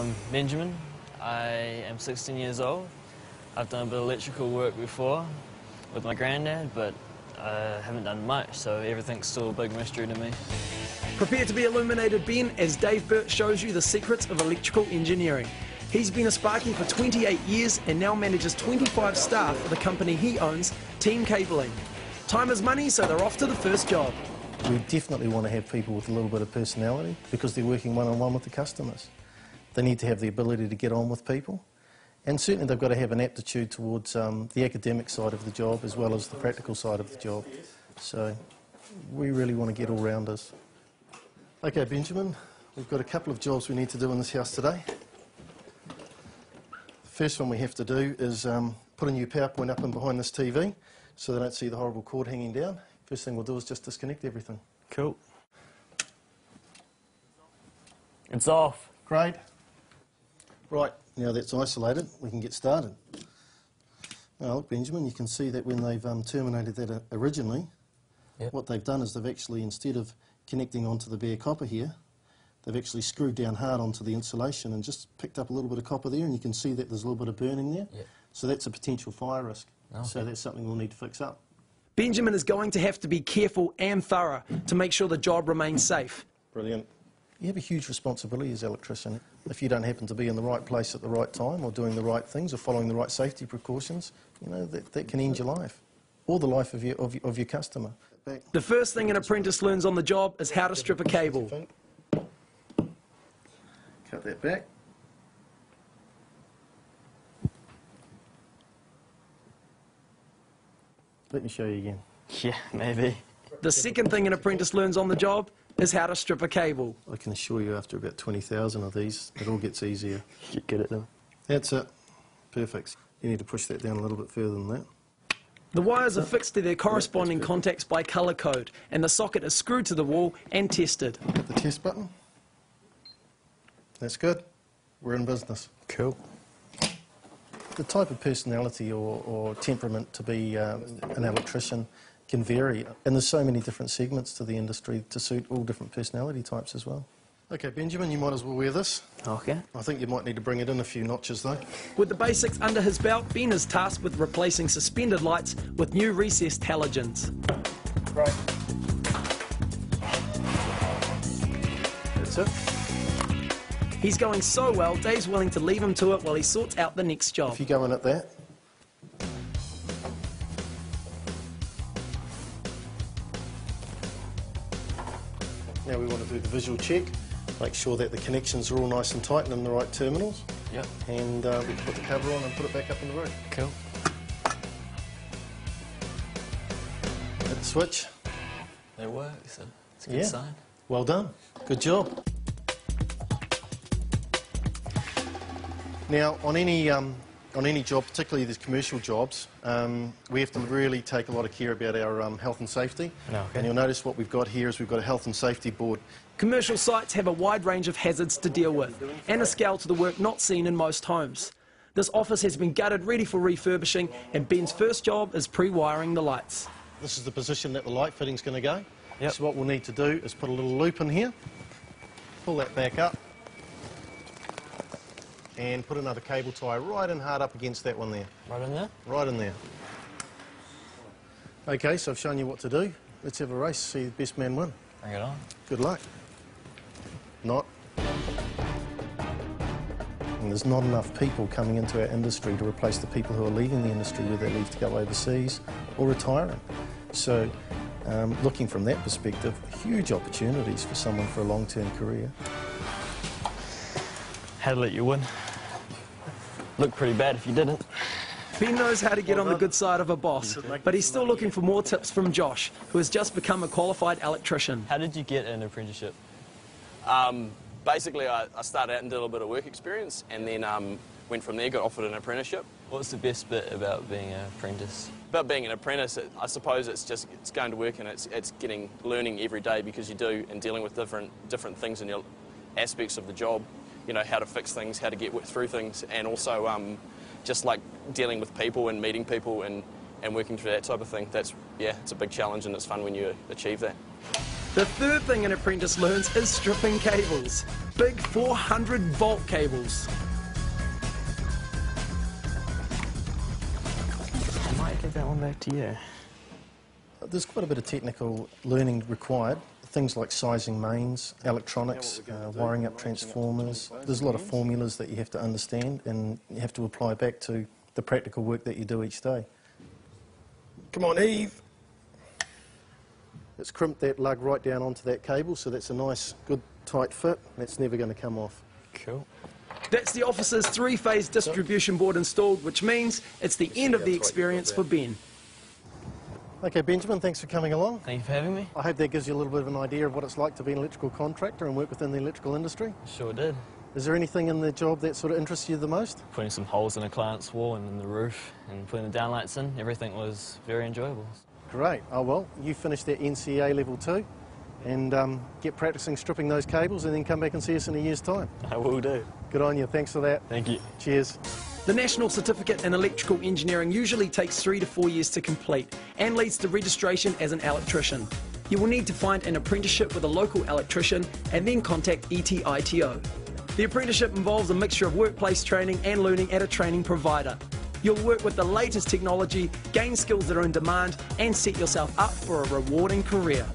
I'm Benjamin. I am 16 years old. I've done a bit of electrical work before with my granddad, but I haven't done much, so everything's still a big mystery to me. Prepare to be illuminated, Ben, as Dave Burt shows you the secrets of electrical engineering. He's been a Sparky for 28 years and now manages 25 staff for the company he owns, Team Cabling. Time is money, so they're off to the first job. We definitely want to have people with a little bit of personality because they're working one-on-one with the customers. They need to have the ability to get on with people, and certainly they've got to have an aptitude towards the academic side of the job as well as the practical side of the job. So we really want to get all-rounders. Okay, Benjamin, we've got a couple of jobs we need to do in this house today. The first one we have to do is put a new power point up and behind this TV so they don't see the horrible cord hanging down. First thing we'll do is just disconnect everything. Cool. It's off. Great. Right, now that's isolated, we can get started. Now look, Benjamin, you can see that when they've terminated that originally, what they've done is they've actually, instead of connecting onto the bare copper here, they've actually screwed down hard onto the insulation and just picked up a little bit of copper there, and you can see that there's a little bit of burning there. So that's a potential fire risk. So that's something we'll need to fix up. Benjamin is going to have to be careful and thorough to make sure the job remains safe. Brilliant. You have a huge responsibility as an electrician. If you don't happen to be in the right place at the right time or doing the right things or following the right safety precautions, you know, that can end your life or the life of your customer. The first thing an apprentice learns on the job is how to strip a cable. Cut that back. Let me show you again. Yeah, maybe. The second thing an apprentice learns on the job is how to strip a cable. I can assure you after about 20,000 of these, it all gets easier. Get good at them. That's it. Perfect. You need to push that down a little bit further than that. The wires are fixed to their corresponding contacts by colour code, and the socket is screwed to the wall and tested. Hit the test button. That's good. We're in business. Cool. The type of personality or temperament to be an electrician can vary, and there's so many different segments to the industry to suit all different personality types as well. Okay, Benjamin, you might as well wear this. Okay. I think you might need to bring it in a few notches though. With the basics under his belt, Ben is tasked with replacing suspended lights with new recessed halogens. Right. That's it. He's going so well, Dave's willing to leave him to it while he sorts out the next job. If you go in at that. Now we want to do the visual check, make sure that the connections are all nice and tight and in the right terminals. Yep. And we can put the cover on and put it back up in the room. Cool. Hit the switch. It works. It's a good sign. Well done. Good job. Now, on any job, particularly these commercial jobs, we have to really take a lot of care about our health and safety. Okay. And you'll notice what we've got here is we've got a health and safety board. Commercial sites have a wide range of hazards to deal with, and a scale to the work not seen in most homes. This office has been gutted, ready for refurbishing, and Ben's first job is pre-wiring the lights. This is the position that the light fitting's going to go. Yep. So what we'll need to do is put a little loop in here, pull that back up, and put another cable tie right in hard up against that one there. Right in there? Right in there. Okay, so I've shown you what to do. Let's have a race, see the best man win. Bring it on. Good luck. Not. And there's not enough people coming into our industry to replace the people who are leaving the industry, whether they leave to go overseas or retiring. So, looking from that perspective, huge opportunities for someone for a long-term career. Had to let you win. Looked pretty bad if you didn't. Ben knows how to get on the good side of a boss, but he's still looking for more tips from Josh, who has just become a qualified electrician. How did you get an apprenticeship? Basically, I started out and did a little bit of work experience, and then went from there, got offered an apprenticeship. What's the best bit about being an apprentice? About being an apprentice, I suppose it's going to work, and it's learning every day, because you do, and dealing with different things in your aspects of the job. You know, how to fix things, how to get through things, and also just like dealing with people and meeting people and working through that type of thing. It's a big challenge, and it's fun when you achieve that. The third thing an apprentice learns is stripping cables. Big 400-volt cables. I might give that one back to you. There's quite a bit of technical learning required. Things like sizing mains, electronics, wiring up transformers. There's a lot of formulas that you have to understand and you have to apply back to the practical work that you do each day. Come on, Eve. Let's crimp that lug right down onto that cable, so that's a nice, good, tight fit. That's never going to come off. Cool. That's the officer's 3-phase distribution board installed, which means it's the end of the experience for Ben. Okay, Benjamin, thanks for coming along. Thank you for having me. I hope that gives you a little bit of an idea of what it's like to be an electrical contractor and work within the electrical industry. Sure did. Is there anything in the job that sort of interests you the most? Putting some holes in a client's wall and in the roof and putting the downlights in, everything was very enjoyable. Great. Oh, well, you finish that NCA level 2 and get practicing stripping those cables and then come back and see us in a year's time. I will do. Good on you. Thanks for that. Thank you. Cheers. The National Certificate in Electrical Engineering usually takes 3 to 4 years to complete and leads to registration as an electrician. You will need to find an apprenticeship with a local electrician and then contact ETITO. The apprenticeship involves a mixture of workplace training and learning at a training provider. You'll work with the latest technology, gain skills that are in demand, and set yourself up for a rewarding career.